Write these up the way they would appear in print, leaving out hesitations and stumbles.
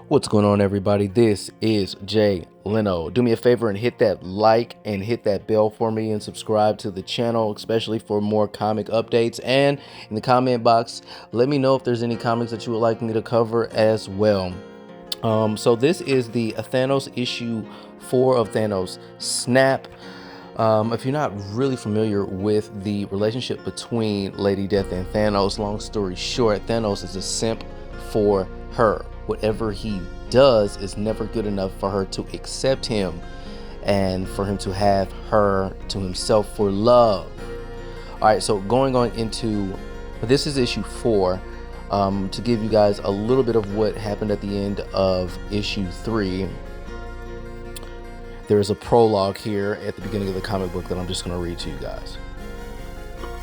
What's going on, everybody? This is Jay Leno. Do me a favor and hit that like and hit that bell for me and subscribe to the channel, especially for more comic updates. And in the comment box, let me know if there's any comics that you would like me to cover as well. So this is the Thanos issue 4 of Thanos Snap. If you're not really familiar with the relationship between Lady Death and Thanos, long story short, Thanos is a simp for her. Whatever he does is never good enough for her to accept him and for him to have her to himself for love. All right, so going on into, this is issue 4. To give you guys a little bit of what happened at the end of issue 3. There is a prologue here at the beginning of the comic book that I'm just going to read to you guys.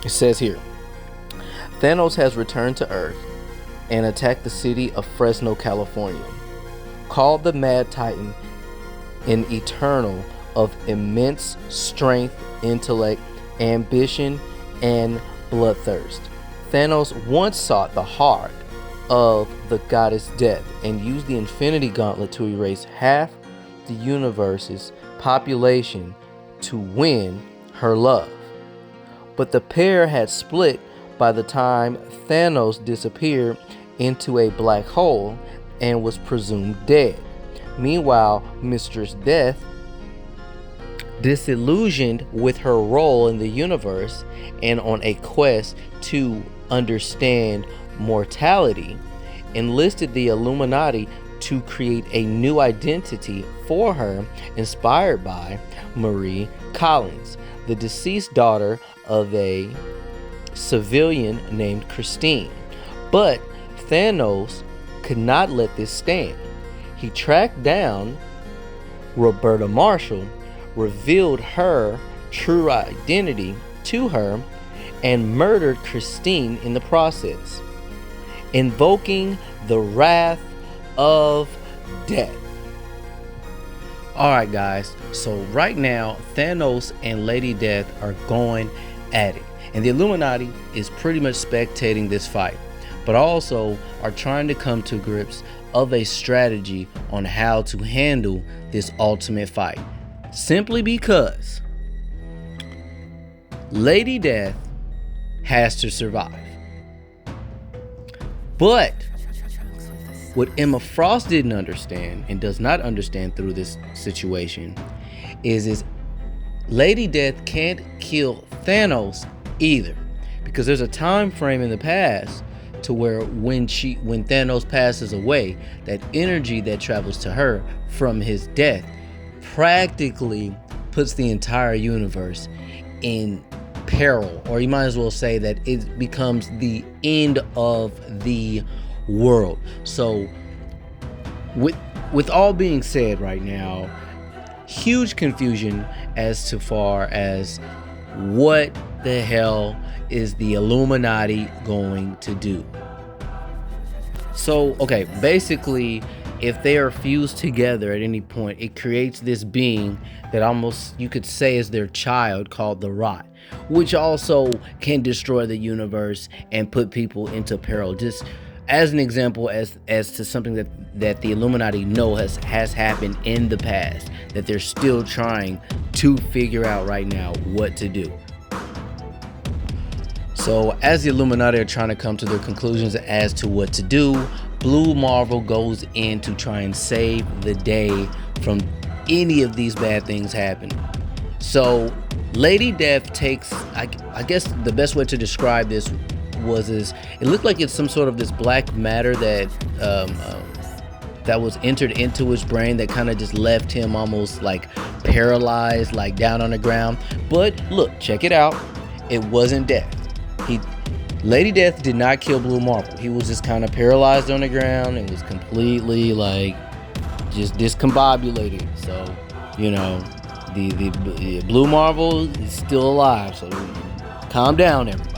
It says here, Thanos has returned to Earth and attacked the city of Fresno, California. Called the Mad Titan, an eternal of immense strength, intellect, ambition, and bloodthirst. Thanos once sought the heart of the goddess Death and used the Infinity Gauntlet to erase half the universe's population to win her love. But the pair had split by the time Thanos disappeared into a black hole and was presumed dead. Meanwhile, Mistress Death, disillusioned with her role in the universe and on a quest to understand mortality, enlisted the Illuminati to create a new identity for her, inspired by Marie Collins, the deceased daughter of a civilian named Christine. But Thanos could not let this stand. He tracked down Roberta Marshall, revealed her true identity to her, and murdered Christine in the process, invoking the wrath of Death. Alright guys, so right now Thanos and Lady Death are going at it, and the Illuminati is pretty much spectating this fight, but also are trying to come to grips of a strategy on how to handle this ultimate fight, simply because Lady Death has to survive. But what Emma Frost didn't understand and does not understand through this situation is Lady Death can't kill Thanos either, because there's a time frame in the past to where when Thanos passes away, that energy that travels to her from his death practically puts the entire universe in peril, or you might as well say that it becomes the end of the world. So with all being said right now, huge confusion as to far as what the hell is the Illuminati going to do. So okay, basically if they are fused together at any point, it creates this being that almost you could say is their child, called the Rot, which also can destroy the universe and put people into peril. Just as an example, as to something that the Illuminati know has happened in the past, that they're still trying to figure out right now what to do. So as the Illuminati are trying to come to their conclusions as to what to do, Blue Marvel goes in to try and save the day from any of these bad things happening. So Lady Death takes, I guess the best way to describe this is it looked like it's some sort of this black matter that was entered into his brain that kind of just left him almost like paralyzed, like down on the ground. But look, check it out, it wasn't death. Lady Death did not kill Blue Marvel. He was just kind of paralyzed on the ground and was completely like just discombobulated. So, you know, the Blue Marvel is still alive. So calm down, everybody.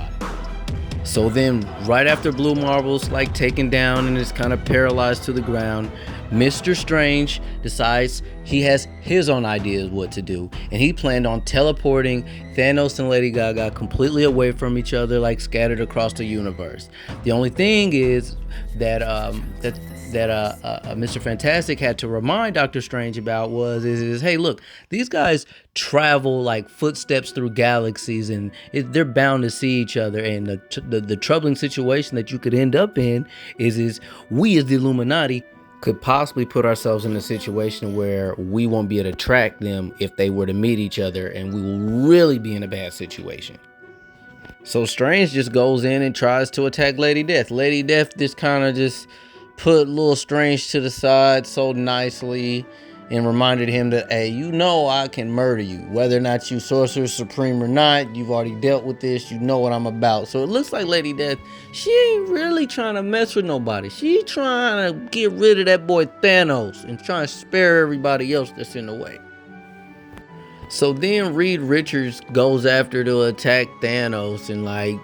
So then right after Blue Marvel's like taken down and is kind of paralyzed to the ground, Mr. Strange decides he has his own ideas what to do, and he planned on teleporting Thanos and Lady Gaga completely away from each other, like scattered across the universe. The only thing is that Mr. Fantastic had to remind Doctor Strange about is hey, look, these guys travel like footsteps through galaxies, and they're bound to see each other. And the troubling situation that you could end up in is we as the Illuminati could possibly put ourselves in a situation where we won't be able to track them if they were to meet each other, and we will really be in a bad situation. So Strange just goes in and tries to attack Lady Death. Lady Death just kind of just put little Strange to the side so nicely and reminded him that, hey, you know I can murder you. Whether or not you Sorcerer Supreme or not, you've already dealt with this. You know what I'm about. So it looks like Lady Death, she ain't really trying to mess with nobody. She trying to get rid of that boy Thanos and trying to spare everybody else that's in the way. So then Reed Richards goes after to attack Thanos and like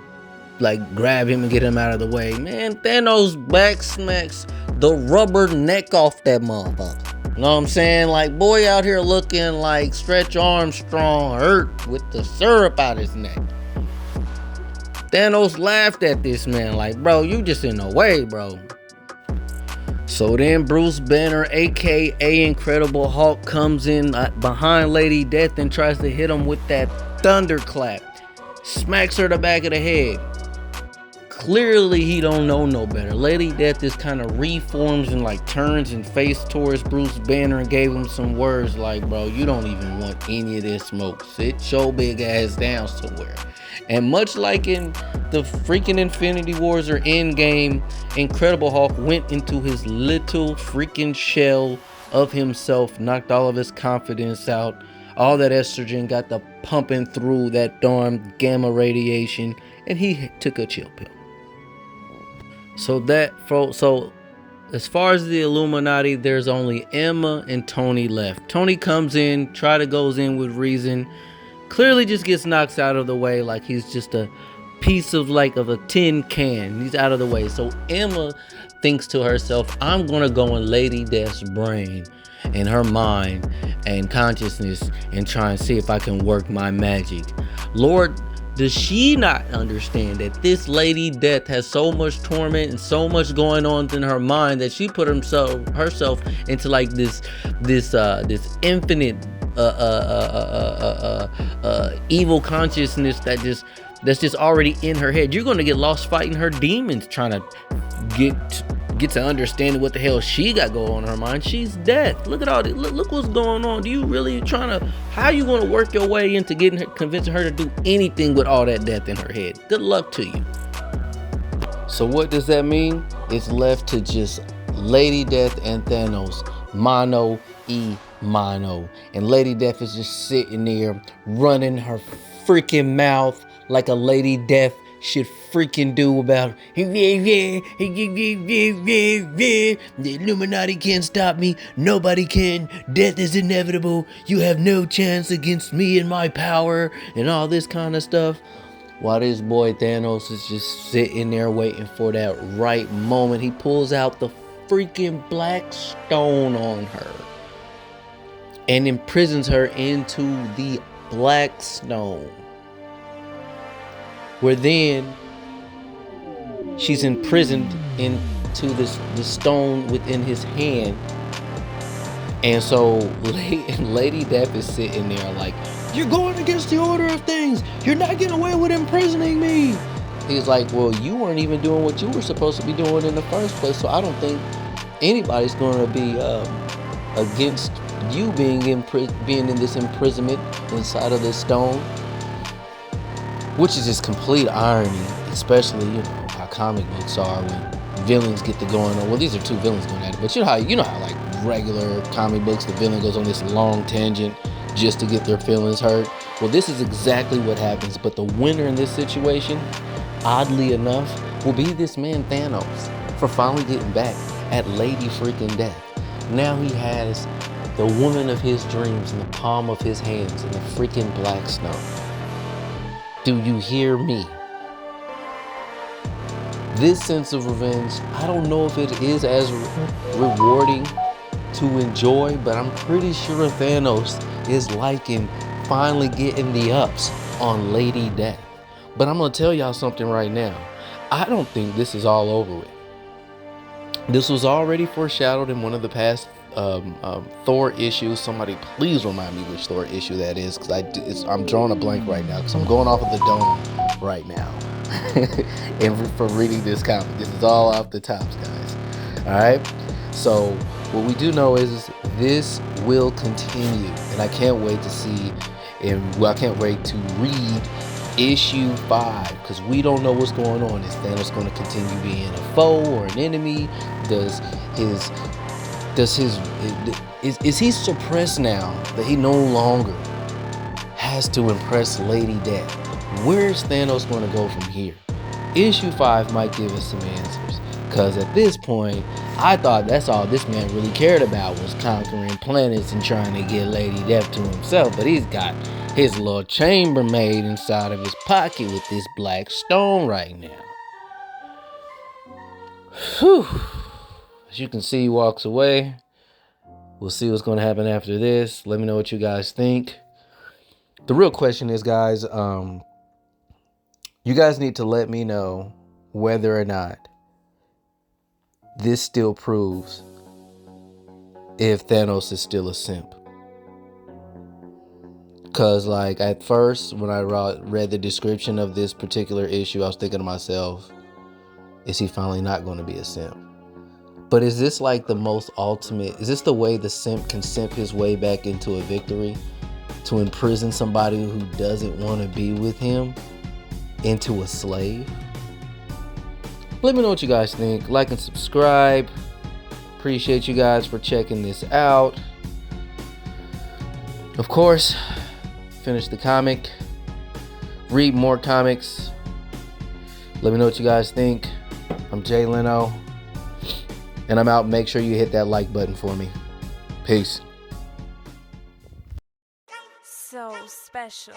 grab him and get him out of the way. Man, Thanos back smacks the rubber neck off that motherfucker. You know what I'm saying? Like, boy out here looking like Stretch Armstrong hurt with the syrup out his neck. Thanos laughed at this man like, bro, you just in the way, bro. So then Bruce Banner, aka Incredible Hulk, comes in behind Lady Death and tries to hit him with that thunderclap. Smacks her in the back of the head. Clearly he don't know no better. Lady Death just kind of reforms and like turns and face towards Bruce Banner and gave him some words like, bro, you don't even want any of this smoke. Sit your big ass down somewhere. And much like in the freaking Infinity Wars or Endgame, Incredible Hulk went into his little freaking shell of himself, knocked all of his confidence out. All that estrogen got the pumping through that darn gamma radiation, and he took a chill pill. So as far as the Illuminati, there's only Emma and Tony left. Tony comes in, goes in with reason, clearly just gets knocked out of the way like he's just a piece of a tin can. He's out of the way. So Emma thinks to herself, I'm gonna go in Lady Death's brain and her mind and consciousness and try and see if I can work my magic. Lord, does she not understand that this Lady Death has so much torment and so much going on in her mind that she put herself into like this infinite evil consciousness that's just already in her head? You're gonna get lost fighting her demons, trying to get to understanding what the hell she got going on in her mind. She's death. Look at all this. Look what's going on. Do you really how you gonna work your way into convincing her to do anything with all that death in her head? Good luck to you. So what does that mean? It's left to just Lady Death and Thanos, mano y mano. And Lady Death is just sitting there running her freaking mouth like a Lady Death should freaking do about the Illuminati can't stop me. Nobody can. Death is inevitable. You have no chance against me and my power and all this kind of stuff. While this boy Thanos is just sitting there waiting for that right moment, he pulls out the freaking black stone on her and imprisons her into the black stone, where then she's imprisoned into this stone within his hand. And so Lady Death is sitting there like, you're going against the order of things. You're not getting away with imprisoning me. He's like, well, you weren't even doing what you were supposed to be doing in the first place, so I don't think anybody's going to be against you being in this imprisonment inside of this stone. Which is just complete irony, especially, how comic books are when villains get to going on. Well, these are two villains going at it, but you know how like regular comic books, the villain goes on this long tangent just to get their feelings hurt. Well, this is exactly what happens, but the winner in this situation, oddly enough, will be this man Thanos for finally getting back at Lady freaking Death. Now he has the woman of his dreams in the palm of his hands in the freaking black snow. Do you hear me? This sense of revenge, I don't know if it is as rewarding to enjoy, but I'm pretty sure Thanos is liking finally getting the ups on Lady Death. But I'm gonna tell y'all something right now. I don't think this is all over with. This was already foreshadowed in one of the past Thor issues. Somebody please remind me which Thor issue that is, because I'm drawing a blank right now because I'm going off of the dome right now. And for reading this comic, this is all off the tops, guys. All right. So what we do know is this will continue, and I can't wait to see, and I can't wait to read issue 5, because we don't know what's going on. Is Thanos going to continue being a foe or an enemy? Does his is he suppressed now that he no longer has to impress Lady Death? Where's Thanos going to go from here? Issue 5 might give us some answers, because at this point I thought that's all this man really cared about was conquering planets and trying to get Lady Death to himself. But he's got his little chambermaid inside of his pocket with this black stone right now. Whew. As you can see, he walks away. We'll see what's going to happen after this. Let me know what you guys think. The real question is, guys, you guys need to let me know whether or not this still proves if Thanos is still a simp. Because, like, at first, when I read the description of this particular issue, I was thinking to myself, is he finally not going to be a simp? But is this like the most ultimate? Is this the way the simp can simp his way back into a victory? To imprison somebody who doesn't want to be with him into a slave? Let me know what you guys think. Like and subscribe. Appreciate you guys for checking this out. Of course, finish the comic. Read more comics. Let me know what you guys think. I'm Jay Leno. And I'm out. Make sure you hit that like button for me. Peace. So special.